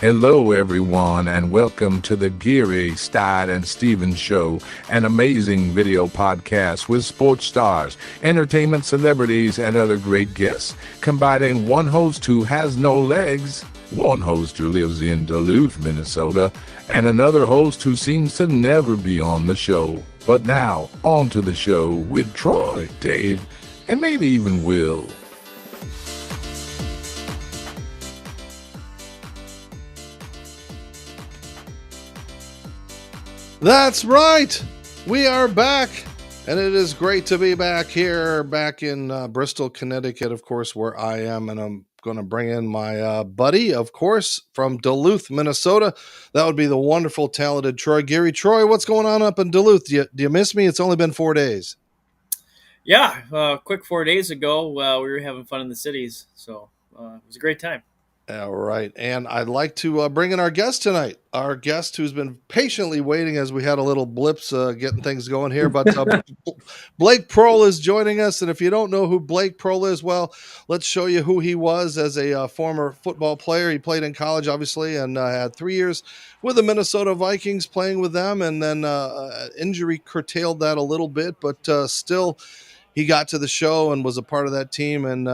Hello, everyone, and welcome to the Geary, Stein and Stevens Show, an amazing video podcast with sports stars, entertainment celebrities, and other great guests, combining one host who has no legs, one host who lives in Duluth, Minnesota, and another host who seems to never be on the show. But now, on to the show with Troy, Dave, and maybe even Will. That's right. We are back, and it is great to be back here, back in Bristol, Connecticut, of course, where I am, and I'm going to bring in my buddy, of course, from Duluth, Minnesota. That would be the wonderful, talented Troy Geary. Troy, what's going on up in Duluth? Do you miss me? It's only been 4 days. Yeah, quick 4 days ago, we were having fun in the cities, so it was a great time. All right. And I'd like to bring in our guest tonight, our guest who's been patiently waiting as we had a little blips getting things going here. But Blake Proehl is joining us. And if you don't know who Blake Proehl is, well, let's show you who he was as a former football player. He played in college, obviously, and had 3 years with the Minnesota Vikings playing with them. And then injury curtailed that a little bit, but still he got to the show and was a part of that team, and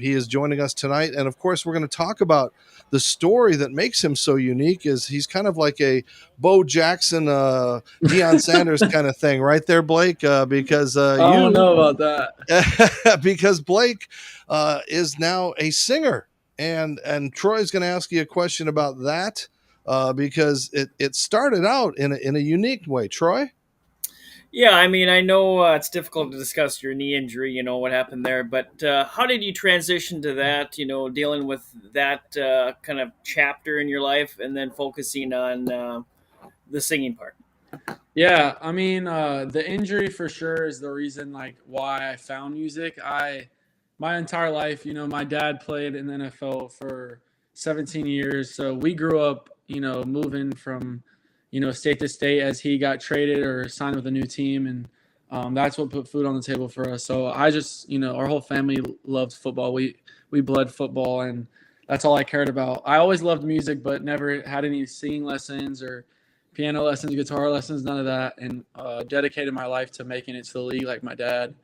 he is joining us tonight. And of course, we're going to talk about the story that makes him so unique. Is he's kind of like a Bo Jackson, Deion Sanders kind of thing, right there, Blake? Because I don't know about that. because Blake is now a singer, and Troy's going to ask you a question about that because it started out in a unique way. Troy? Yeah, I mean, I know it's difficult to discuss your knee injury, what happened there, but how did you transition to that, dealing with that kind of chapter in your life and then focusing on the singing part? Yeah, I mean, the injury for sure is the reason, like, why I found music. My entire life, my dad played in the NFL for 17 years, so we grew up, moving from state to state as he got traded or signed with a new team. And that's what put food on the table for us. So I just, our whole family loved football. We bled football, and that's all I cared about. I always loved music, but never had any singing lessons or piano lessons, guitar lessons, none of that. And dedicated my life to making it to the league like my dad.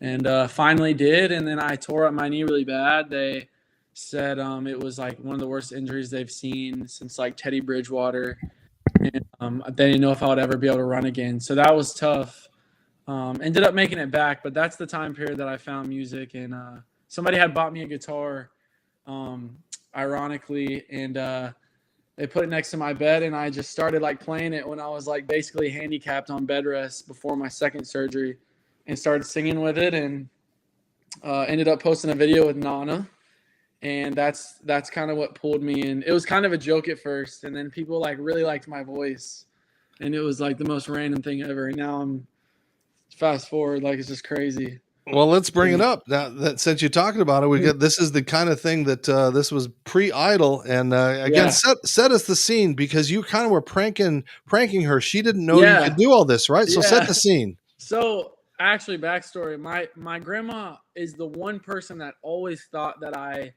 And finally did. And then I tore up my knee really bad. They said it was like one of the worst injuries they've seen since like Teddy Bridgewater. And they didn't know if I would ever be able to run again. So that was tough. Ended up making it back, but that's the time period that I found music. And somebody had bought me a guitar, ironically, and they put it next to my bed, and I just started like playing it when I was like basically handicapped on bed rest before my second surgery, and started singing with it, and ended up posting a video with Nana. And that's kind of what pulled me in. It was kind of a joke at first, and then people like really liked my voice, and it was like the most random thing ever. And now I'm fast forward, like it's just crazy. Well, let's bring it up now. That since you're talking about it, this is the kind of thing that this was pre-Idol, and again, set us the scene because you kind of were pranking her. She didn't know you could do all this, right? So set the scene. So actually, backstory: my grandma is the one person that always thought that I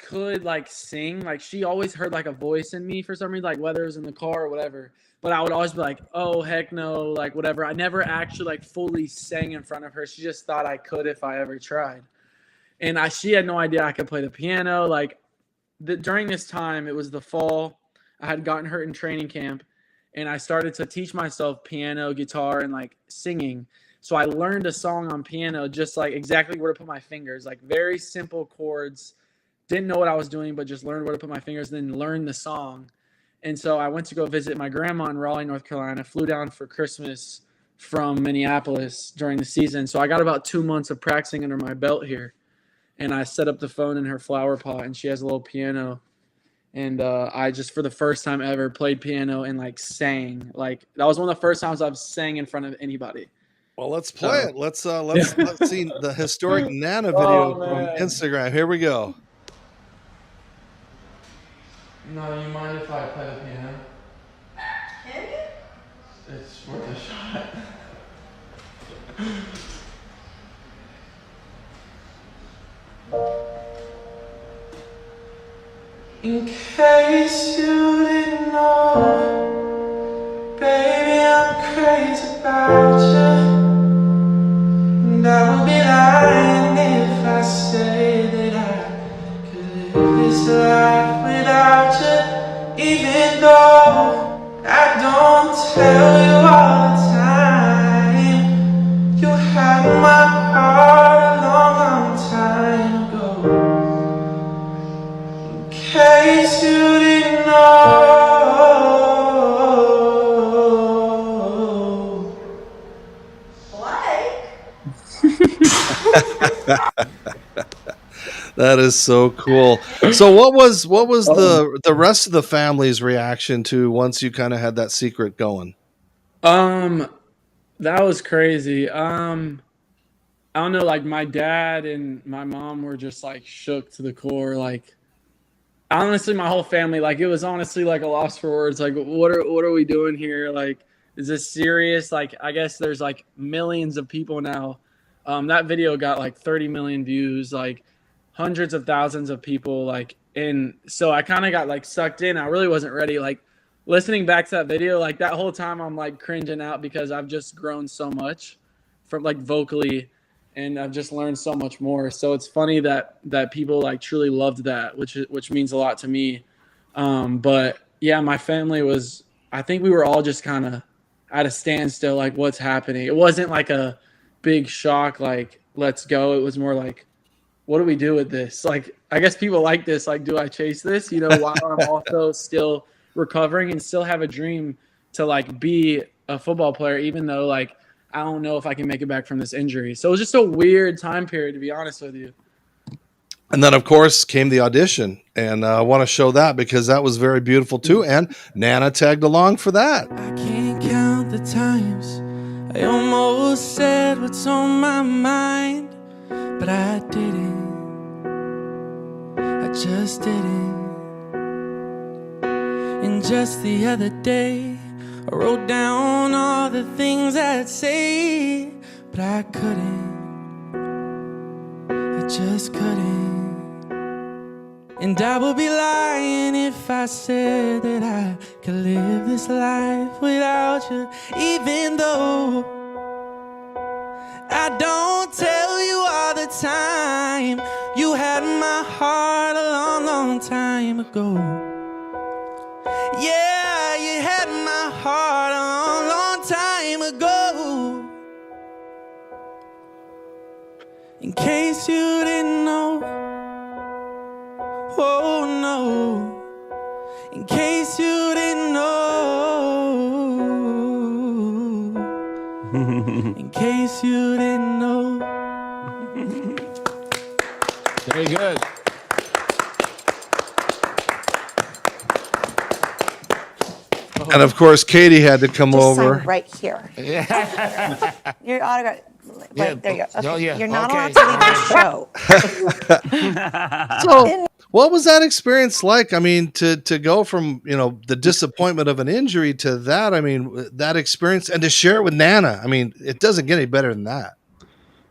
could like sing. Like she always heard like a voice in me for some reason, like whether it was in the car or whatever. But I would always be like, oh heck no, like whatever. I never actually like fully sang in front of her. She just thought I could if I ever tried. And she had no idea I could play the piano. Like during this time, it was the fall. I had gotten hurt in training camp, and I started to teach myself piano, guitar, and like singing. So I learned a song on piano, just like exactly where to put my fingers, like very simple chords. Didn't know what I was doing, but just learned where to put my fingers, then learned the song. And so I went to go visit my grandma in Raleigh, North Carolina, flew down for Christmas from Minneapolis during the season. So I got about 2 months of practicing under my belt here. And I set up the phone in her flower pot, and she has a little piano. And I just, for the first time ever, played piano and like sang. Like that was one of the first times I've sang in front of anybody. Well, let's play it. Let's see the historic Nana video from Instagram. Here we go. No, you mind if I play the piano? Can you? It's worth a shot. In case you didn't know, baby, I'm crazy about you. And I would be lying if I say that I could live this life without you. Even though I don't tell you all the time, you had my heart a long, long time ago. In case you didn't know. Blake? That is so cool. So what was the rest of the family's reaction to once you kind of had that secret going? That was crazy. I don't know, like my dad and my mom were just like shook to the core. Like honestly, my whole family, like it was honestly like a loss for words. Like what are we doing here? Like, is this serious? Like I guess there's like millions of people now. That video got like 30 million views, like hundreds of thousands of people, like, and so I kind of got like sucked in. I really wasn't ready. Like listening back to that video, like that whole time I'm like cringing out because I've just grown so much from like vocally, and I've just learned so much more. So it's funny that people like truly loved that, which means a lot to me. But yeah, my family was, I think we were all just kind of at a standstill, like what's happening. It wasn't like a big shock, like let's go. It was more like, what do we do with this? Like, I guess people like this. Like, do I chase this? You know, while I'm also still recovering and still have a dream to like be a football player, even though like I don't know if I can make it back from this injury. So it was just a weird time period, to be honest with you. And then, of course, came the audition, and I want to show that because that was very beautiful too. And Nana tagged along for that. I can't count the times I almost said what's on my mind, but I didn't. I just didn't. And just the other day, I wrote down all the things I'd say, but I couldn't. I just couldn't. And I would be lying if I said that I could live this life without you, even though I don't tell you all the time. You had my heart a long, long time ago. Yeah, you had my heart a long, long time ago. In case you didn't know. Oh no. In case you didn't know. In case you didn't know. Very good. And of course, Katie had to come Just over. sign right here. Yeah. Your autograph. Yeah, Right, there you go. Okay. oh, yeah, You're not okay. allowed to leave the show. So, what was that experience like? I mean, to go from, you know, the disappointment of an injury to that, I mean, that experience, and to share it with Nana. I mean, it doesn't get any better than that.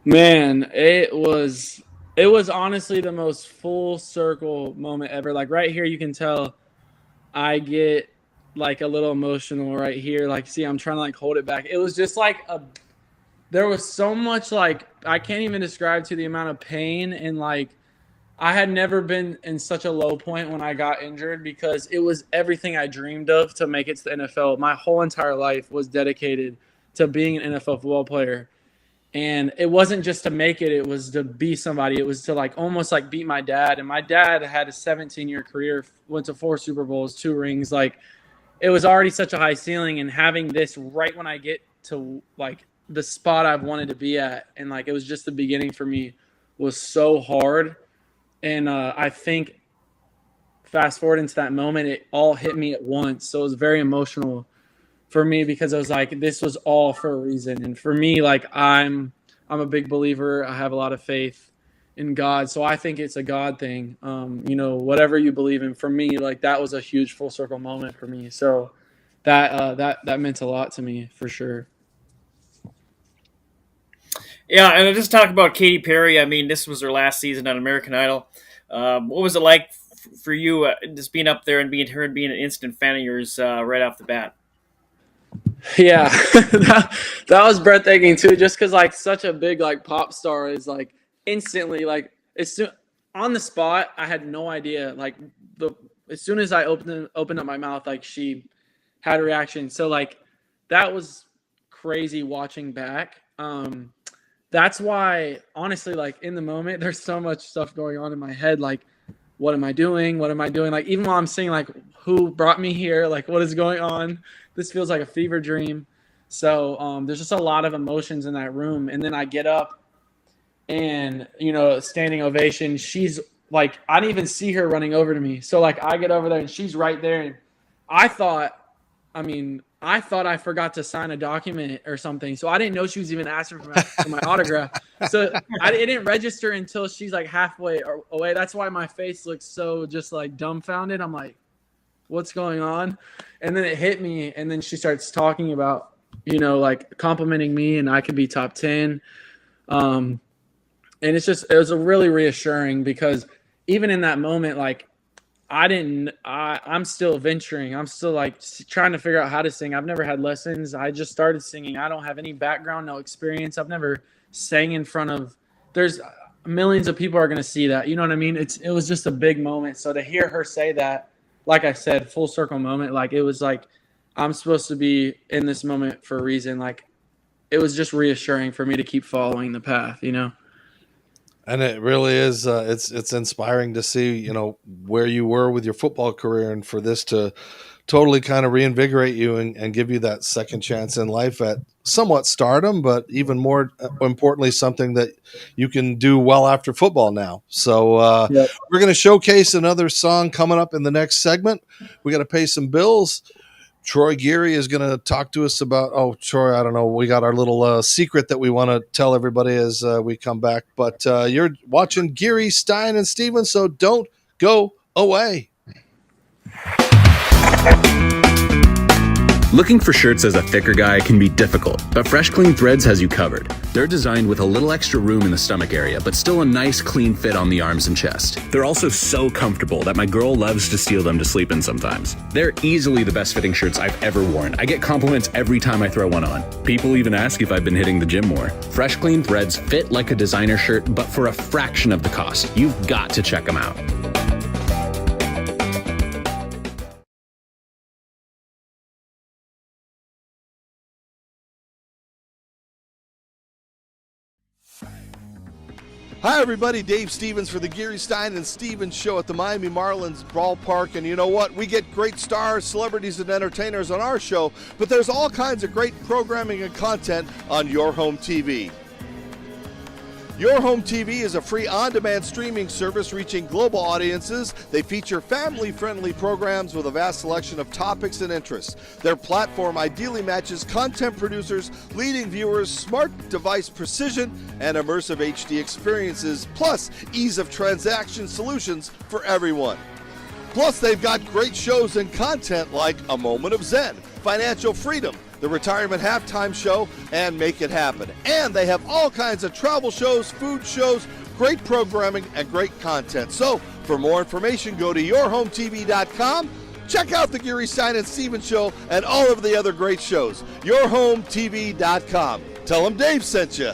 Man, it was honestly the most full circle moment ever. Like right here, you can tell I get like a little emotional right here. Like, see, I'm trying to like hold it back. It was just like there was so much, like, I can't even describe to the amount of pain, and like I had never been in such a low point when I got injured, because it was everything I dreamed of to make it to the NFL. My whole entire life was dedicated to being an NFL football player. And it wasn't just to make it, it was to be somebody. It was to like almost like beat my dad. And my dad had a 17-year career, went to 4 Super Bowls, 2 rings. Like, it was already such a high ceiling, and having this right when I get to like the spot I've wanted to be at, and like it was just the beginning for me, was so hard. And I think fast forward into that moment, it all hit me at once. So it was very emotional for me, because I was like, this was all for a reason. And for me, like I'm a big believer. I have a lot of faith in God. So I think it's a God thing. You know, whatever you believe in, for me, like that was a huge full circle moment for me. So that meant a lot to me, for sure. Yeah, and just talk about Katy Perry. I mean, this was her last season on American Idol. What was it like for you, just being up there and being an instant fan of yours right off the bat? Yeah, that was breathtaking too. Just because like such a big like pop star is like instantly like on the spot. I had no idea. Like as soon as I opened up my mouth, like she had a reaction. So like that was crazy watching back. That's why honestly, like in the moment, there's so much stuff going on in my head. Like, what am I doing? What am I doing? Like even while I'm singing, like who brought me here? Like what is going on? This feels like a fever dream. So there's just a lot of emotions in that room. And then I get up and, standing ovation. She's like, I didn't even see her running over to me. So like I get over there and she's right there. And I thought I forgot to sign a document or something. So I didn't know she was even asking for my autograph. So it didn't register until she's like halfway away. That's why my face looks so just like dumbfounded. I'm like, what's going on? And then it hit me. And then she starts talking about, like complimenting me and I could be top 10. And it was a really reassuring because even in that moment, like I'm still venturing. I'm still like trying to figure out how to sing. I've never had lessons. I just started singing. I don't have any background, no experience. I've never sang in front of, there's millions of people are going to see that. You know what I mean? It was just a big moment. So to hear her say that, like I said, full circle moment, like it was like, I'm supposed to be in this moment for a reason. Like it was just reassuring for me to keep following the path, And it really is. It's inspiring to see, where you were with your football career, and for this to totally kind of reinvigorate you and give you that second chance in life at somewhat stardom, but even more importantly, something that you can do well after football now. So Yep. We're going to showcase another song coming up in the next segment. We got to pay some bills. Troy Geary is going to talk to us about, Troy, I don't know. We got our little secret that we want to tell everybody as we come back. But you're watching Geary, Stein, and Stevens, so don't go away. Looking for shirts as a thicker guy can be difficult, but Fresh Clean Threads has you covered. They're designed with a little extra room in the stomach area, but still a nice clean fit on the arms and chest. They're also so comfortable that my girl loves to steal them to sleep in sometimes. They're easily the best fitting shirts I've ever worn. I get compliments every time I throw one on. People even ask if I've been hitting the gym more. Fresh Clean Threads fit like a designer shirt, but for a fraction of the cost. You've got to check them out. Hi, everybody. Dave Stevens for the Geary, Stein and Stevens show at the Miami Marlins ballpark. And you know what? We get great stars, celebrities, and entertainers on our show, but there's all kinds of great programming and content on Your Home TV. Your Home TV is a free on-demand streaming service reaching global audiences. They feature family-friendly programs with a vast selection of topics and interests. Their platform ideally matches content producers, leading viewers, smart device precision, and immersive HD experiences, plus ease of transaction solutions for everyone. Plus, they've got great shows and content like A Moment of Zen, Financial Freedom, The Retirement Halftime Show, and Make It Happen. And they have all kinds of travel shows, food shows, great programming, and great content. So, for more information, go to yourhometv.com. Check out the Geary, Stein and Stevens show and all of the other great shows. yourhometv.com. Tell them Dave sent you.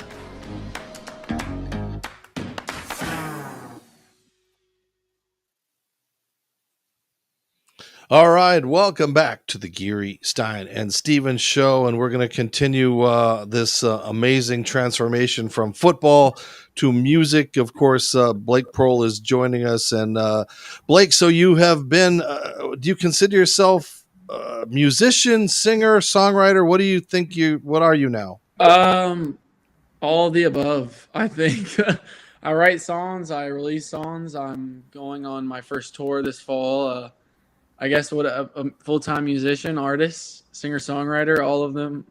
All right, welcome back to the Geary, Stein and Stevens show, and we're going to continue this amazing transformation from football to music. Of course, Blake Proehl is joining us, and Blake, so you have been, do you consider yourself a musician, singer, songwriter? What do you think what are you now? All of the above, I think. I write songs, I release songs. I'm going on my first tour this fall. I guess what a full-time musician, artist, singer-songwriter, all of them.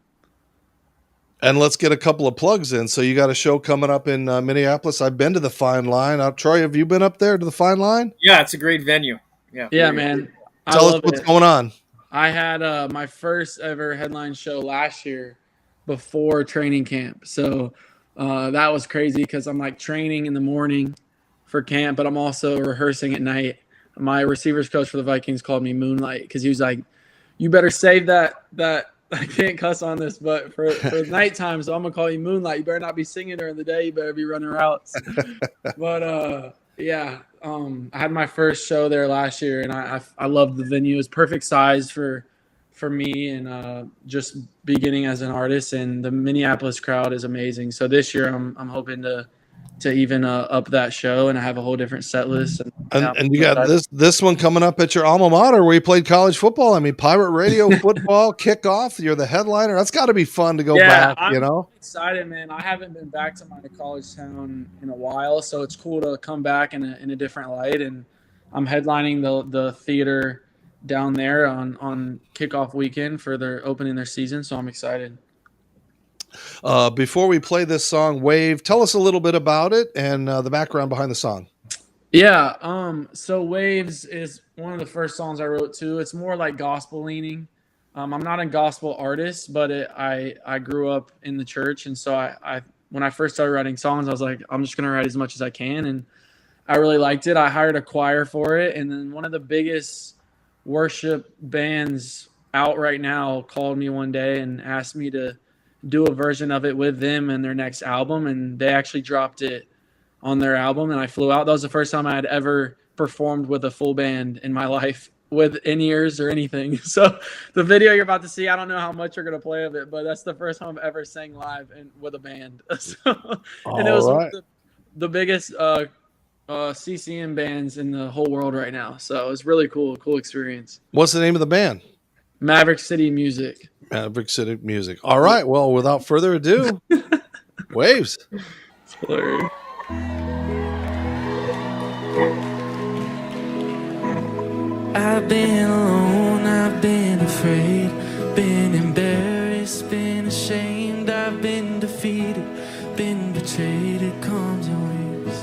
And let's get a couple of plugs in. So you got a show coming up in Minneapolis. I've been to the Fine Line. Troy, have you been up there to the Fine Line? Yeah, it's a great venue. Yeah, man. Tell us what's going on. I had my first ever headline show last year before training camp. So that was crazy because I'm like training in the morning for camp, but I'm also rehearsing at night. my receivers coach for the Vikings called me Moonlight because he was like, "You better save that." I can't cuss on this, but for nighttime, so I'm gonna call you Moonlight. You better not be singing during the day. You better be running routes. But I had my first show there last year, and I loved the venue. It was perfect size for me, and just beginning as an artist. And the Minneapolis crowd is amazing. So this year, I'm hoping to even up that show, and I have a whole different set list. And you got this one coming up at your alma mater where you played college football. I mean, Pirate Radio football kickoff. You're the headliner. That's got to be fun to go back. I'm excited, man. I haven't been back to my college town in a while, so it's cool to come back in a different light. And I'm headlining the theater down there on kickoff weekend for their opening their season, so I'm excited. Before we play this song, Wave, tell us a little bit about it and the background behind the song. Yeah, so Waves is one of the first songs I wrote too. It's more like gospel leaning. I'm not a gospel artist, but I grew up in the church, and so I when I first started writing songs, I was like, I'm just gonna write as much as I can, and I really liked it. I hired a choir for it, and then one of the biggest worship bands out right now called me one day and asked me to do a version of it with them in their next album, and they actually dropped it on their album, and I flew out. That was the first time I had ever performed with a full band in my life with in-ears or anything. So the video you're about to see, I don't know how much you're going to play of it, but that's the first time I've ever sang live and with a band. And it was one of the biggest CCM bands in the whole world right now. So it was really cool experience. What's the name of the band? Maverick City Music. Maverick City Music. All right. Well, without further ado, Waves. It's hilarious. I've been alone, I've been afraid, been embarrassed, been ashamed, I've been defeated, been betrayed, it comes in waves.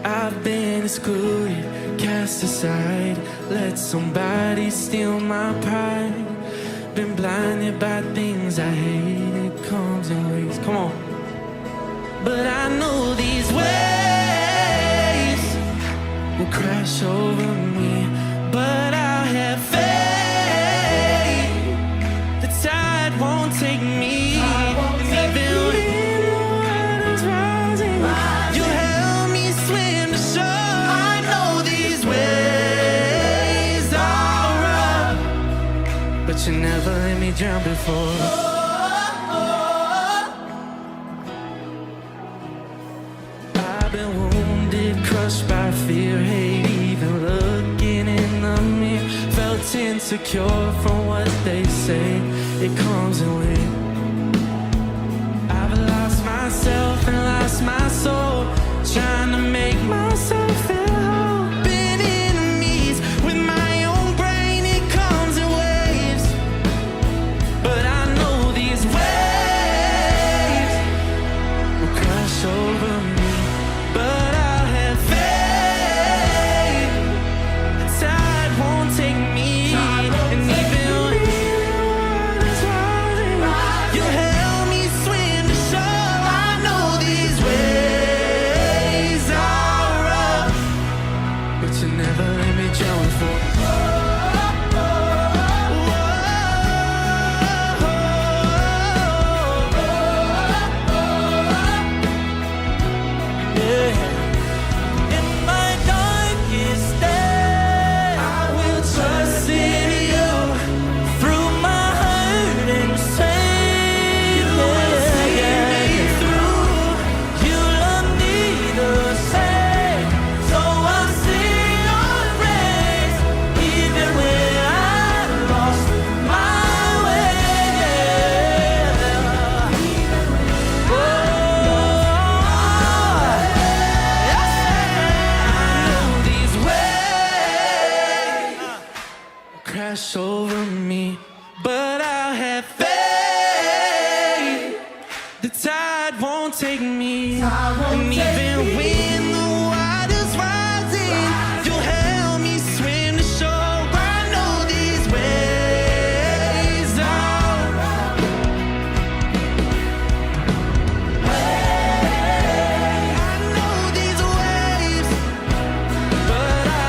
I've been excluded, cast aside, let somebody steal my pride, been blinded by things I hate, it comes in waves. Come on. But I know these waves will crash over me, but I have faith. The tide won't take me. And even when the water's rising, you help me swim to shore. I know these waves are rough, but you never let me drown before. I've been wounded, crushed by fear, hate, even looking in the mirror. Felt insecure from what they say, it comes in waves. I've lost myself and lost my soul, trying to make myself feel whole. Been enemies with my own brain, it comes in waves. But I know these waves will crash over me. But I have faith, the tide won't take me. And even when the water's rising, you help me swim to shore. I know these waves are rough, but you never let me drown before. Crash over me, but I have faith. The tide won't take me, and even when the water's rising, you'll help me swim to shore. I know these waves are I know these waves, but I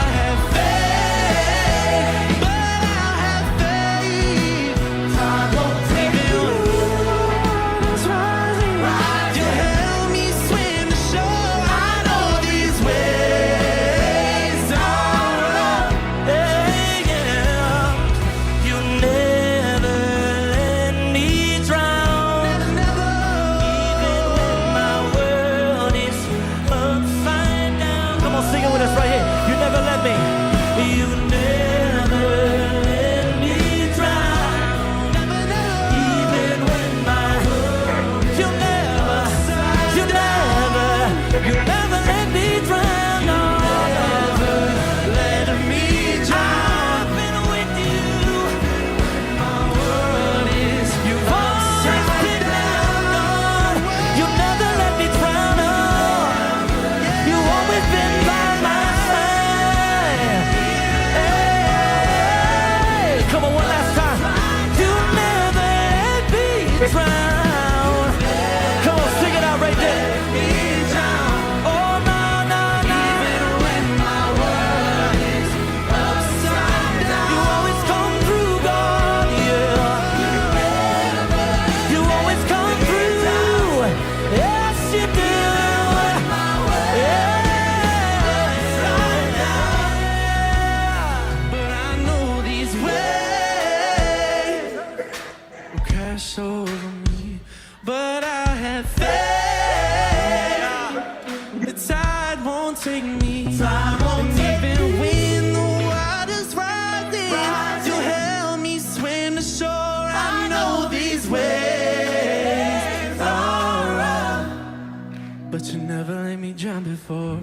time before.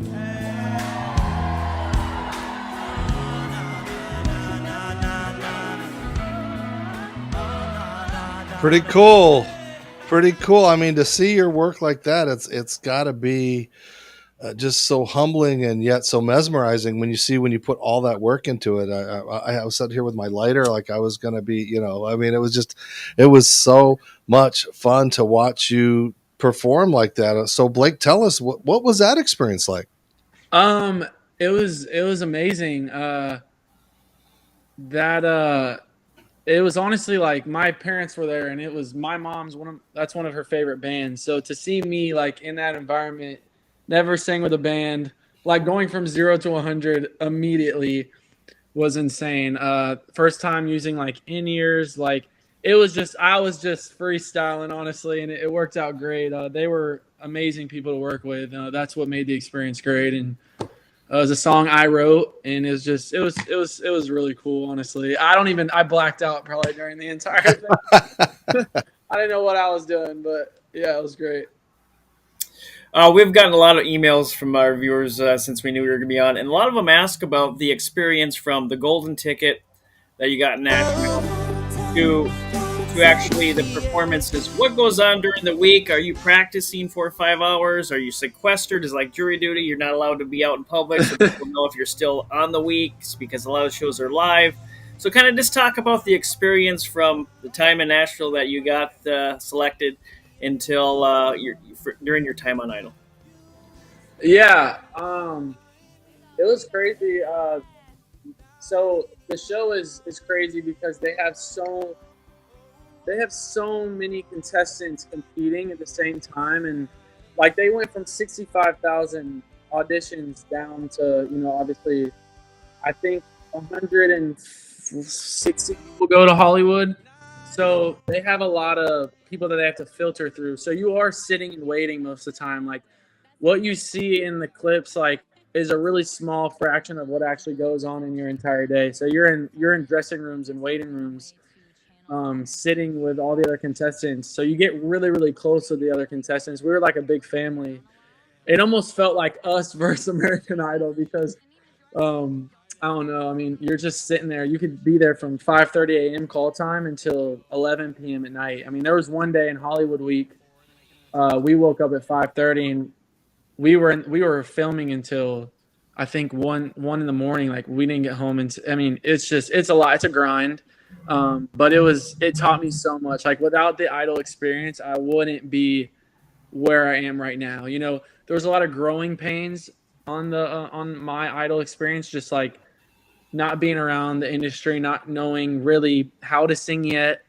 Pretty cool. Pretty cool. I mean, to see your work like that, it's got to be just so humbling and yet so mesmerizing when you put all that work into it. I was sitting here with my lighter like I was going to be, I mean, it was so much fun to watch you perform like that. So Blake, tell us what was that experience like? It was amazing. It was honestly like my parents were there, and it was my mom's that's one of her favorite bands. So to see me like in that environment, never sang with a band, like going from 0 to 100 immediately was insane. First time using like in-ears, like I was just freestyling honestly, and it worked out great. They were amazing people to work with. That's what made the experience great. And it was a song I wrote, and it was really cool. Honestly, I blacked out probably during the entire thing. I didn't know what I was doing, but yeah, it was great. We've gotten a lot of emails from our viewers since we knew we were going to be on, and a lot of them ask about the experience from the golden ticket that you got in Nashville to actually the performances. What goes on during the week? Are you practicing 4 or 5 hours? Are you sequestered? Is like jury duty? You're not allowed to be out in public, so people know if you're still on the weeks because a lot of shows are live. So kind of just talk about the experience from the time in Nashville that you got selected until during your time on Idol. Yeah, it was crazy. So the show is crazy because they have so many contestants competing at the same time, and like they went from 65,000 auditions down to obviously I think 160 people go to Hollywood. So they have a lot of people that they have to filter through. So you are sitting and waiting most of the time. Like what you see in the clips, like is a really small fraction of what actually goes on in your entire day. So you're in dressing rooms and waiting rooms, sitting with all the other contestants. So you get really, really close to the other contestants. We were like a big family. It almost felt like us versus American Idol because I don't know. I mean, you're just sitting there. You could be there from 5:30 a.m. call time until 11 p.m. at night. I mean, there was one day in Hollywood Week, we woke up at 5:30 and we were filming until I think one in the morning. Like we didn't get home until, I mean, it's a lot. It's a grind. But it taught me so much. Like without the Idol experience, I wouldn't be where I am right now. There was a lot of growing pains on my Idol experience, just like not being around the industry, not knowing really how to sing yet,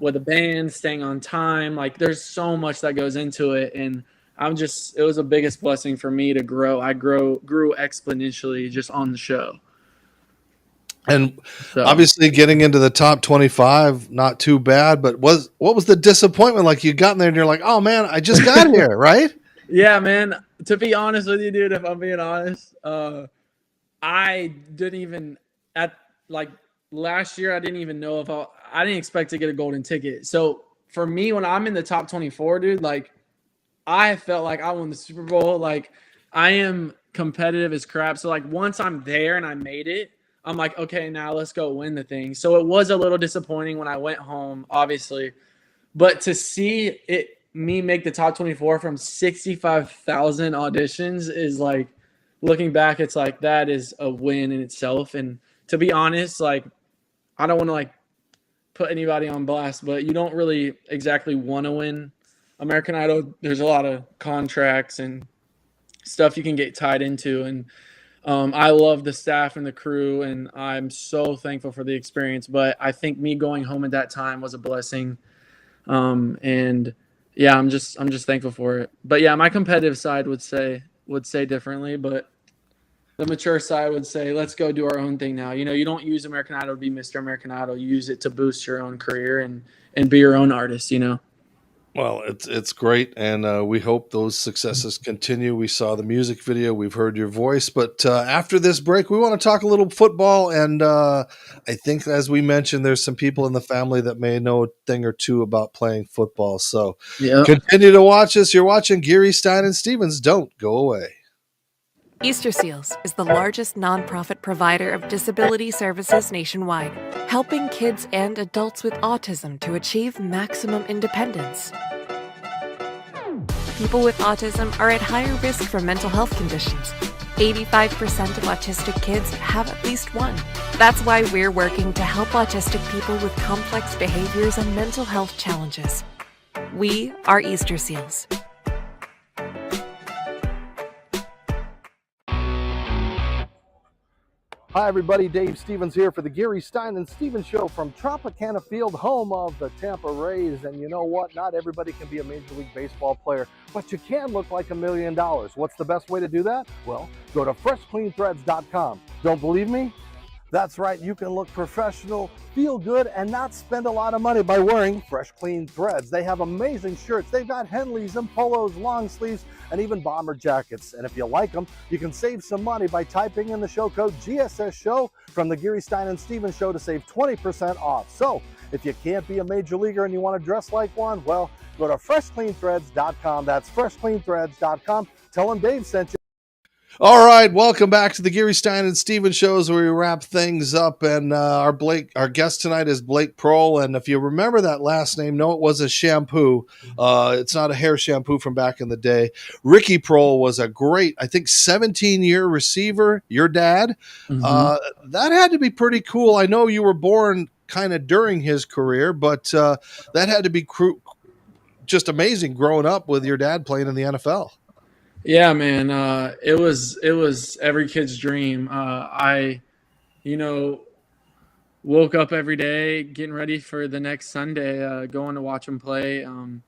with a band, staying on time. Like there's so much that goes into it. And it was the biggest blessing for me to grow. I grew exponentially just on the show. And obviously getting into the top 25, not too bad, but what was the disappointment? Like you got in there and you're like, oh man, I just got here, right? Yeah, man. To be honest with you, dude, if I'm being honest, I didn't even last year, I didn't even know I didn't expect to get a golden ticket. So for me, when I'm in the top 24, dude, like I felt like I won the Super Bowl. Like I am competitive as crap. So like once I'm there and I made it, I'm like, okay, now let's go win the thing. So it was a little disappointing when I went home, obviously, but to see me make the top 24 from 65,000 auditions is like, looking back, it's like that is a win in itself. And to be honest, like I don't want to like put anybody on blast, but you don't really exactly want to win American Idol. There's a lot of contracts and stuff you can get tied into, and I love the staff and the crew, and I'm so thankful for the experience. But I think me going home at that time was a blessing, and yeah, I'm just thankful for it. But yeah, my competitive side would say differently, but the mature side would say, let's go do our own thing now. You don't use American Idol to be Mr. American Idol. You use it to boost your own career and be your own artist, Well, it's great, and we hope those successes continue. We saw the music video, we've heard your voice, but after this break, we want to talk a little football. And I think, as we mentioned, there's some people in the family that may know a thing or two about playing football. So Yeah. continue to watch us. You're watching Geary, Stein and Stevens. Don't go away. Easter Seals is the largest nonprofit provider of disability services nationwide, helping kids and adults with autism to achieve maximum independence. People with autism are at higher risk for mental health conditions. 85% of autistic kids have at least one. That's why we're working to help autistic people with complex behaviors and mental health challenges. We are Easter Seals. Hi, everybody. Dave Stevens here for the Geary, Stein and Stevens Show from Tropicana Field, home of the Tampa Rays. And you know what? Not everybody can be a Major League Baseball player, but you can look like $1 million. What's the best way to do that? Well, go to freshcleanthreads.com. Don't believe me? That's right. You can look professional, feel good, and not spend a lot of money by wearing Fresh Clean Threads. They have amazing shirts. They've got Henleys and polos, long sleeves, and even bomber jackets. And if you like them, you can save some money by typing in the show code GSS Show from the Geary, Stein and Stevens Show to save 20% off. So if you can't be a major leaguer and you want to dress like one, well, go to freshcleanthreads.com. That's freshcleanthreads.com. Tell them Dave sent you. All right, welcome back to the Geary, Stein and Stevens shows, where we wrap things up. And our guest tonight is Blake Proehl. And if you remember that last name, no, it was a shampoo. It's not a hair shampoo from back in the day. Ricky Proehl was a great, I think, 17-year receiver. Your dad, that had to be pretty cool. I know you were born kind of during his career, but that had to be just amazing growing up with your dad playing in the NFL. Yeah, man. It was every kid's dream. I woke up every day getting ready for the next Sunday, going to watch him play. I'm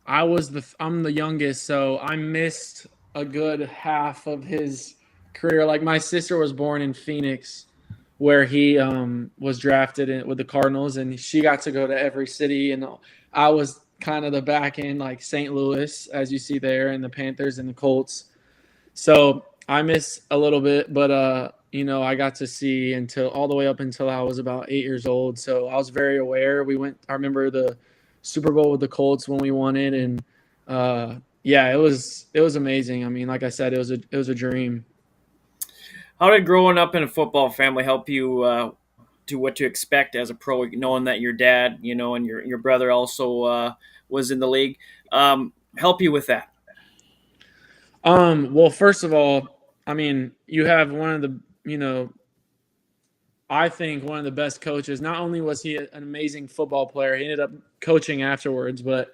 the youngest, so I missed a good half of his career. Like, my sister was born in Phoenix, where he was drafted with the Cardinals, and she got to go to every city, and I was kind of the back end, like St. Louis, as you see there, and the Panthers and the Colts. So I miss a little bit, but I got to see all the way up until I was about 8 years old. So I was very aware. I remember the Super Bowl with the Colts when we won it, and it was amazing. I mean, like I said, it was a dream. How did growing up in a football family help you to what to expect as a pro, knowing that your dad, and your brother also was in the league, help you with that? Well, first of all, I mean, you have one of the, I think one of the best coaches. Not only was he an amazing football player, he ended up coaching afterwards, but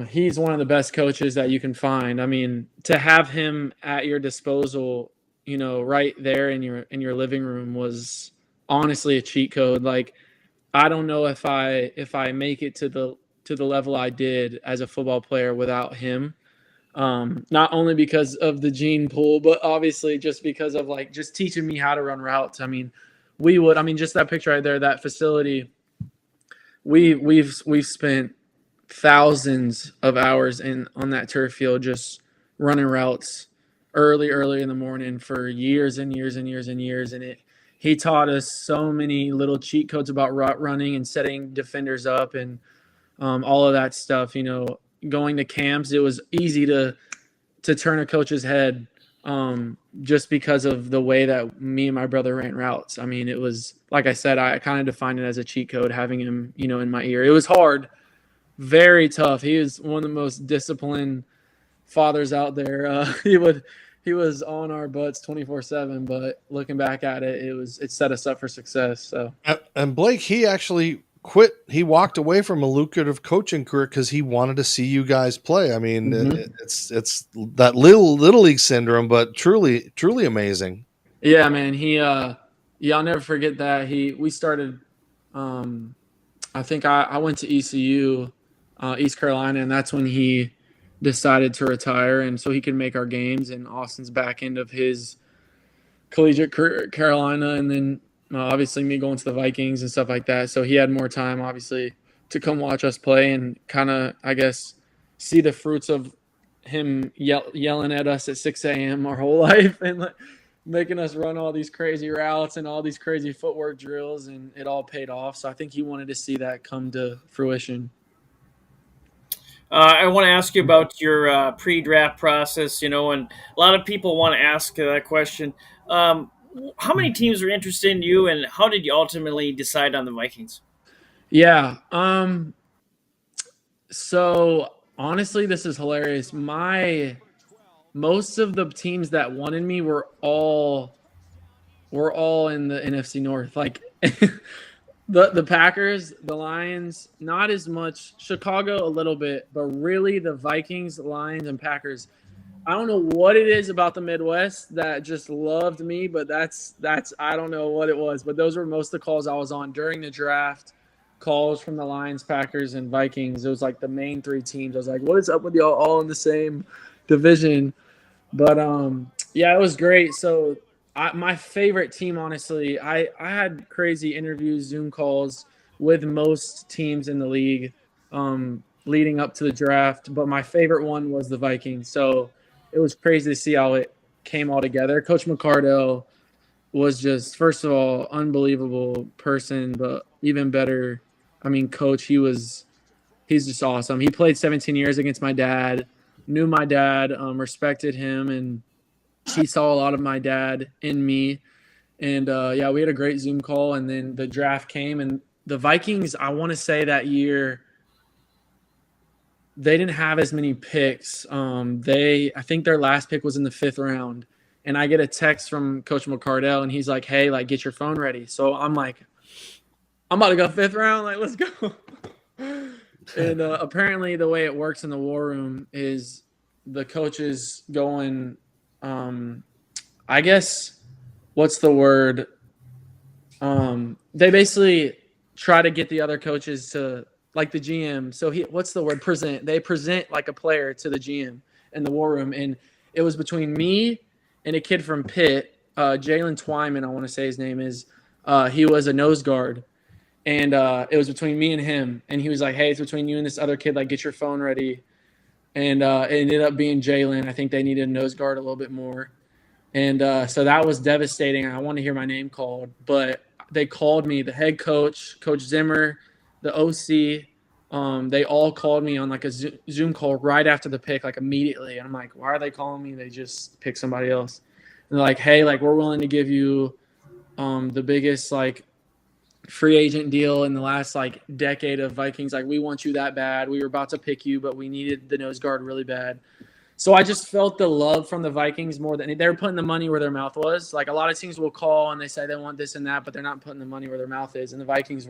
he's one of the best coaches that you can find. I mean, to have him at your disposal, right there in your living room was honestly a cheat code. Like, I don't know if I make it to the level I did as a football player without him. Not only because of the gene pool, but obviously just because of just teaching me how to run routes. I mean, just that picture right there, that facility, we've spent thousands of hours on that turf field just running routes early in the morning for years and years and years and years. And he taught us so many little cheat codes about route running and setting defenders up and all of that stuff. Going to camps, it was easy to turn a coach's head just because of the way that me and my brother ran routes. I mean, it was, like I said, I kind of defined it as a cheat code, having him, in my ear. It was hard, very tough. He was one of the most disciplined fathers out there. He was on our butts 24/7, but looking back at it, it set us up for success. So, and Blake, he actually quit. He walked away from a lucrative coaching career because he wanted to see you guys play. I mean, it's that little league syndrome, but truly amazing. Yeah, man. I'll never forget that. We started. I think I went to ECU, East Carolina, and that's when he decided to retire, and so he could make our games. And Austin's back end of his collegiate career at Carolina, and then obviously me going to the Vikings and stuff like that. So he had more time, obviously, to come watch us play and kind of, I guess, see the fruits of him yelling at us at 6 a.m. our whole life and like, making us run all these crazy routes and all these crazy footwork drills, and it all paid off. So I think he wanted to see that come to fruition. I want to ask you about your pre-draft process, and a lot of people want to ask that question. How many teams were interested in you, and how did you ultimately decide on the Vikings? Yeah. So honestly, this is hilarious. Most of the teams that wanted me were all in the NFC North. Like the Packers, the Lions, not as much. Chicago a little bit, but really the Vikings, Lions, and Packers. I don't know what it is about the Midwest that just loved me, but that's I don't know what it was, but those were most of the calls I was on during the draft. Calls from the Lions, Packers, and Vikings. It was like the main three teams. I was like, what is up with y'all all in the same division? But yeah, it was great. So my favorite team, honestly, I had crazy interviews, Zoom calls with most teams in the league leading up to the draft. But my favorite one was the Vikings. So it was crazy to see how it came all together. Coach McCardell was just, first of all, unbelievable person, but even better. I mean, coach, he's just awesome. He played 17 years against my dad, knew my dad, respected him, and he saw a lot of my dad in me. And yeah, we had a great Zoom call, and then the draft came, and the Vikings, I want to say that year, they didn't have as many picks. I think their last pick was in the 5th round. And I get a text from Coach McCardell, and he's like, hey, like, get your phone ready. So I'm like, I'm about to go 5th round. Like, let's go. And apparently the way it works in the war room is the coaches going, I guess, what's the word? They basically try to get the other coaches to, like the GM. So what's the word? Present. They present like a player to the GM in the war room. And it was between me and a kid from Pitt, Jalen Twyman, I want to say his name is. He was a nose guard. And it was between me and him. And he was like, hey, it's between you and this other kid. Like, get your phone ready. And it ended up being Jalen. I think they needed a nose guard a little bit more. And so that was devastating. I want to hear my name called. But they called me, the head coach, Coach Zimmer, the OC. They all called me on like a Zoom call right after the pick, like immediately. And I'm like, why are they calling me? They just picked somebody else. And they're like, hey, like, we're willing to give you the biggest, like, free agent deal in the last like decade of Vikings. Like, we want you that bad. We were about to pick you, but we needed the nose guard really bad. So I just felt the love from the Vikings more than they were putting the money where their mouth was. Like, a lot of teams will call and they say they want this and that, but they're not putting the money where their mouth is. And the Vikings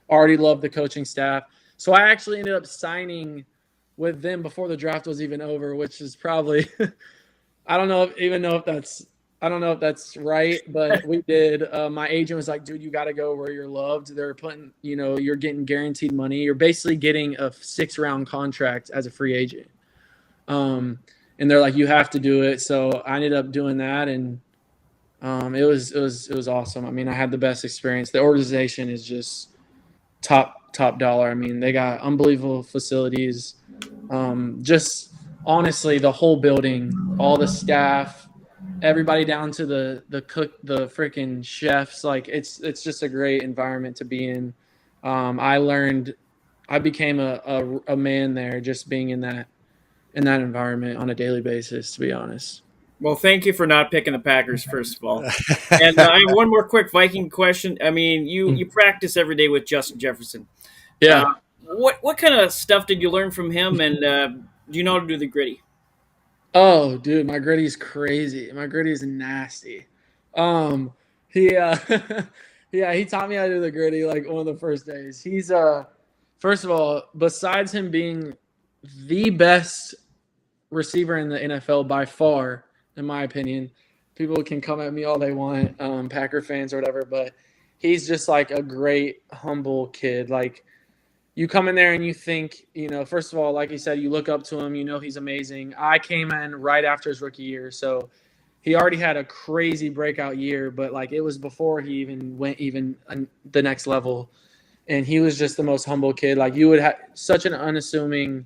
already loved the coaching staff. So I actually ended up signing with them before the draft was even over, which is probably, I don't know if that's right, but we did. My agent was like, dude, you got to go where you're loved. They're putting, you're getting guaranteed money. You're basically getting a 6-round contract as a free agent. And they're like, you have to do it. So I ended up doing that. And it was awesome. I mean, I had the best experience. The organization is just top dollar. I mean, they got unbelievable facilities. Just honestly, the whole building, all the staff, everybody down to the cook, the freaking chefs. Like, it's just a great environment to be in. I became a man there just being in that environment on a daily basis, to be honest. Well, thank you for not picking the Packers, first of all. And I have one more quick Viking question. I mean, you practice every day with Justin Jefferson. Yeah. What kind of stuff did you learn from him, and do you know how to do the gritty? Oh, dude, my gritty's crazy. My gritty's nasty. He taught me how to do the gritty like one of the first days. He's first of all, besides him being the best receiver in the NFL by far, in my opinion, people can come at me all they want, Packer fans or whatever, but he's just like a great, humble kid. Like, you come in there and you think, first of all, like you said, you look up to him, he's amazing. I came in right after his rookie year, so he already had a crazy breakout year, but like it was before he even went the next level. and he was just the most humble kid. Like you would have such an unassuming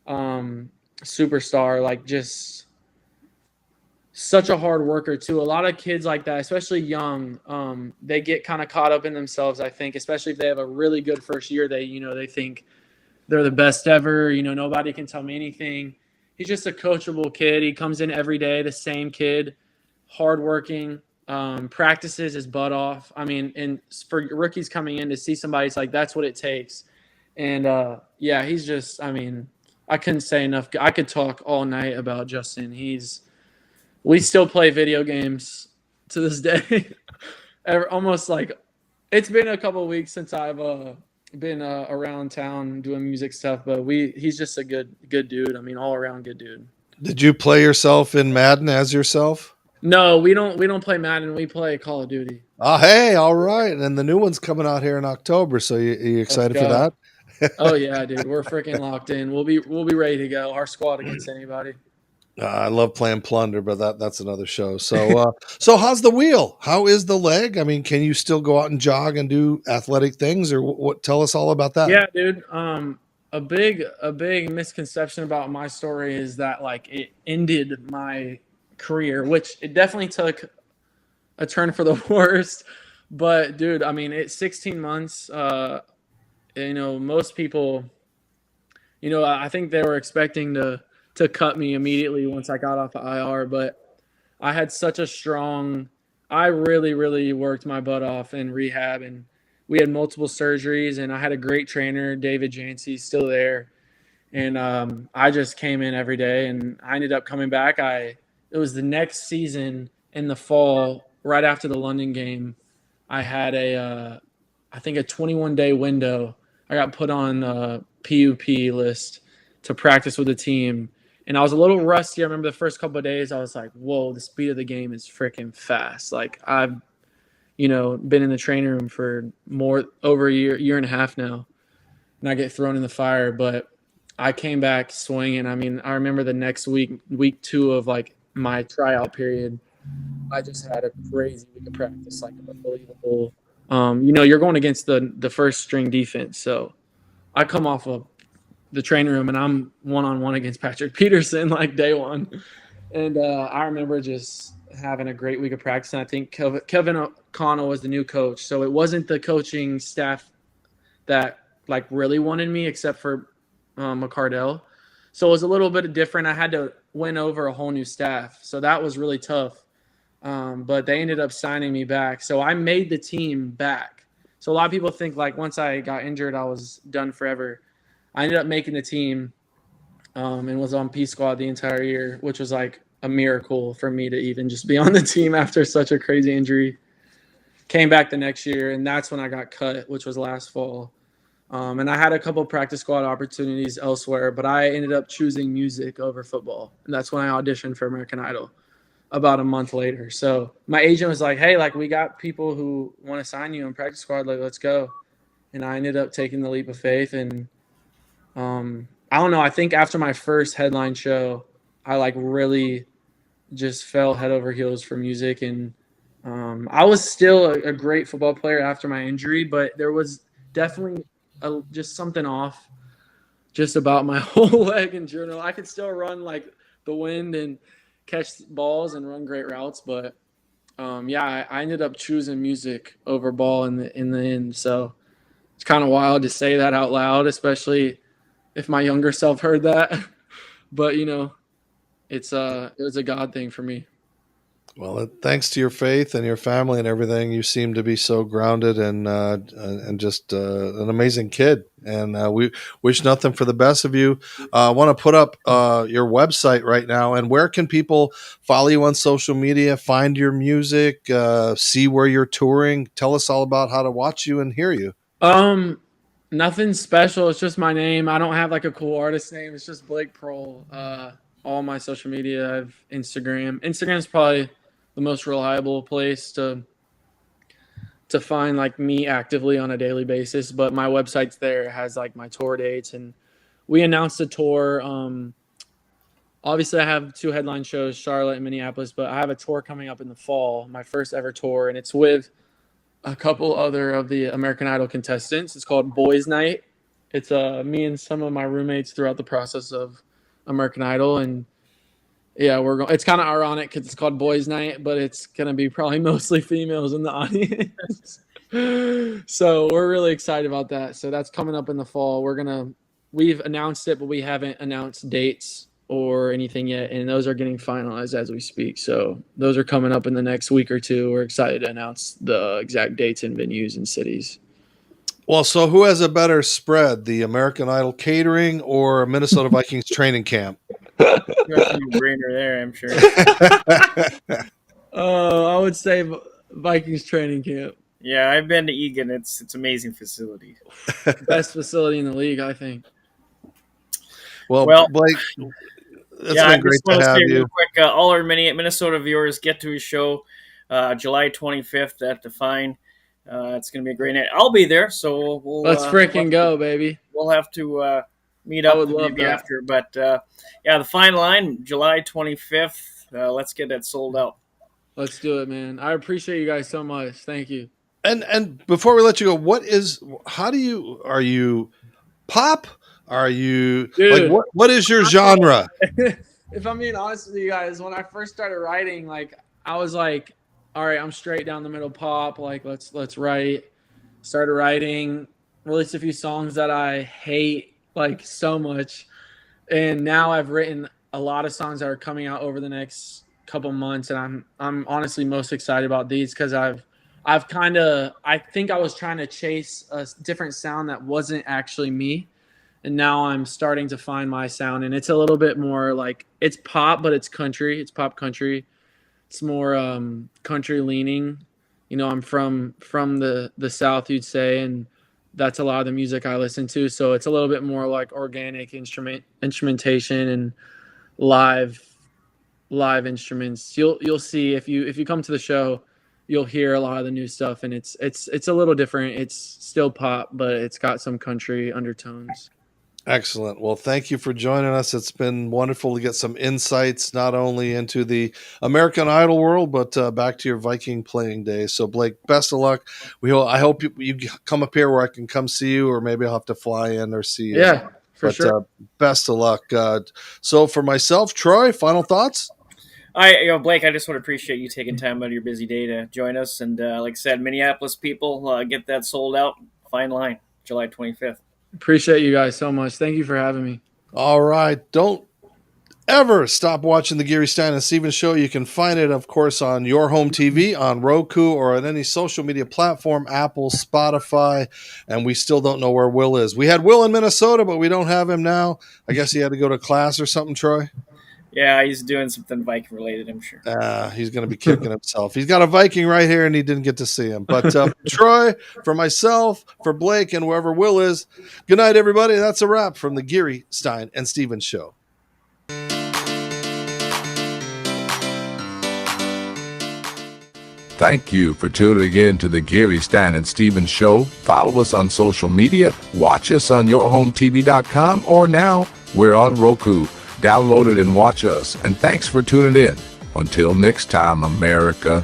superstar, like just such a hard worker too. A lot of kids like that, especially young, they get kind of caught up in themselves, I think, especially if they have a really good first year. They think they're the best ever. Nobody can tell me anything. He's just a coachable kid. He comes in every day, the same kid, hardworking, practices his butt off. I mean, and for rookies coming in to see somebody, it's like that's what it takes. And yeah, he's just, I mean, I couldn't say enough. I could talk all night about Justin. We still play video games to this day. Almost like it's been a couple of weeks since I've been around town doing music stuff, but he's just a good dude. I mean, all around good dude. Did you play yourself in Madden as yourself? No, we don't play Madden. We play Call of Duty. Oh, hey, all right. And the new one's coming out here in October. So you excited for that? Oh yeah, dude. We're freaking locked in. We'll be ready to go. Our squad against anybody. I love playing Plunder, but that's another show. So, so how's the wheel? How is the leg? I mean, can you still go out and jog and do athletic things, or what? Tell us all about that. Yeah, dude. A big misconception about my story is that like it ended my career, which it definitely took a turn for the worst. But dude, I mean, it's 16 months. Most people, I think they were expecting to cut me immediately once I got off the IR, but I had such a I really, really worked my butt off in rehab, and we had multiple surgeries, and I had a great trainer, David Jancy, still there. And I just came in every day, and I ended up coming back. It was the next season in the fall, right after the London game. I had I think a 21-day window. I got put on a PUP list to practice with the team. And I was a little rusty. I remember the first couple of days, I was like, whoa, the speed of the game is freaking fast. Like I've, been in the training room for over a year and a half now, and I get thrown in the fire. But I came back swinging. I mean, I remember the next week 2 of like my tryout period, I just had a crazy week of practice, like unbelievable. You're going against the first string defense. So I come off of the training room and I'm one-on-one against Patrick Peterson like day one. And I remember just having a great week of practice. And I think Kevin O'Connell was the new coach. So it wasn't the coaching staff that like really wanted me except for McCardell. So it was a little bit different. I had to win over a whole new staff. So that was really tough. But they ended up signing me back. So I made the team back. So a lot of people think like once I got injured, I was done forever. I ended up making the team and was on P squad the entire year, which was like a miracle for me to even just be on the team after such a crazy injury. Came back the next year, and that's when I got cut, which was last fall. And I had a couple practice squad opportunities elsewhere, but I ended up choosing music over football. And that's when I auditioned for American Idol about a month later. So my agent was like, hey, like we got people who want to sign you in practice squad, like let's go. And I ended up taking the leap of faith. And I don't know, I think after my first headline show, I like really just fell head over heels for music. And I was still a great football player after my injury, but there was definitely just something off just about my whole leg in general. I could still run like the wind and catch balls and run great routes, but yeah, I ended up choosing music over ball in the end. So it's kind of wild to say that out loud, especially if my younger self heard that. But it was a God thing for me. Well, thanks to your faith and your family and everything, you seem to be so grounded and just an amazing kid. And we wish nothing for the best of you. I want to put up your website right now. And where can people follow you on social media, find your music, see where you're touring? Tell us all about how to watch you and hear you. Nothing special. It's just my name. I don't have like a cool artist name. It's just Blake Proehl. All my social media, I have Instagram. Instagram's probably the most reliable place to find like me actively on a daily basis. But my website's there. It has like my tour dates, and we announced a tour. Obviously I have 2 headline shows, Charlotte and Minneapolis, but I have a tour coming up in the fall, my first ever tour, and it's with a couple other of the American Idol contestants. It's called Boys Night. It's me and some of my roommates throughout the process of American Idol, and yeah, we're going. It's kind of ironic because it's called Boys Night, but it's gonna be probably mostly females in the audience. So we're really excited about that. So that's coming up in the fall. We've announced it, but we haven't announced dates or anything yet, and those are getting finalized as we speak. So those are coming up in the next week or two. We're excited to announce the exact dates and venues and cities. Well, so who has a better spread, the American Idol catering or Minnesota Vikings training camp? Brainer there, I'm sure. I would say Vikings training camp. Yeah, I've been to Egan. It's amazing facility. Best facility in the league, I think. Well, Blake, it's been great to have you. Real quick, all our Minnesota viewers get to his show July 25th at the Fine. It's going to be a great night. I'll be there, so let's freaking go, baby. We'll have to meet up maybe after. But yeah, the Fine Line, July 25th. Let's get that sold out. Let's do it, man. I appreciate you guys so much. Thank you. And before we let you go, are you pop? Are you Dude, like what is your genre? If I'm being honest with you guys, when I first started writing, like I was like, all right, I'm straight down the middle pop. Like let's write. Started writing, released a few songs that I hate like so much, and now I've written a lot of songs that are coming out over the next couple months, and I'm honestly most excited about these because I think I was trying to chase a different sound that wasn't actually me. And now I'm starting to find my sound, and it's a little bit more like it's pop, but it's country. It's pop country. It's more country leaning. You know, I'm from the South, you'd say, and that's a lot of the music I listen to. So it's a little bit more like organic instrumentation and live instruments. You'll see if you come to the show, you'll hear a lot of the new stuff, and it's a little different. It's still pop, but it's got some country undertones. Excellent. Well, thank you for joining us. It's been wonderful to get some insights, not only into the American Idol world, but back to your Viking playing days. So, Blake, best of luck. I hope you come up here where I can come see you, or maybe I'll have to fly in or see you. Yeah, for sure. Best of luck. So, for myself, Troy, final thoughts? Blake, I just want to appreciate you taking time out of your busy day to join us. And like I said, Minneapolis people, get that sold out. Fine Line, July 25th. Appreciate you guys so much. Thank you for having me. All right. Don't ever stop watching the Geary, Stein and Stevens show. You can find it, of course, on your home TV, on Roku, or on any social media platform, Apple, Spotify, and we still don't know where Will is. We had Will in Minnesota, but we don't have him now. I guess he had to go to class or something, Troy? Yeah, he's doing something Viking related, I'm sure. He's going to be kicking himself. He's got a Viking right here, and he didn't get to see him. But Troy, for myself, for Blake, and wherever Will is, good night, everybody. That's a wrap from the Geary, Stein, and Stevens show. Thank you for tuning in to the Geary, Stein and Stevens show. Follow us on social media. Watch us on yourhometv.com, or now we're on Roku. Download it and watch us. And thanks for tuning in. Until next time, America.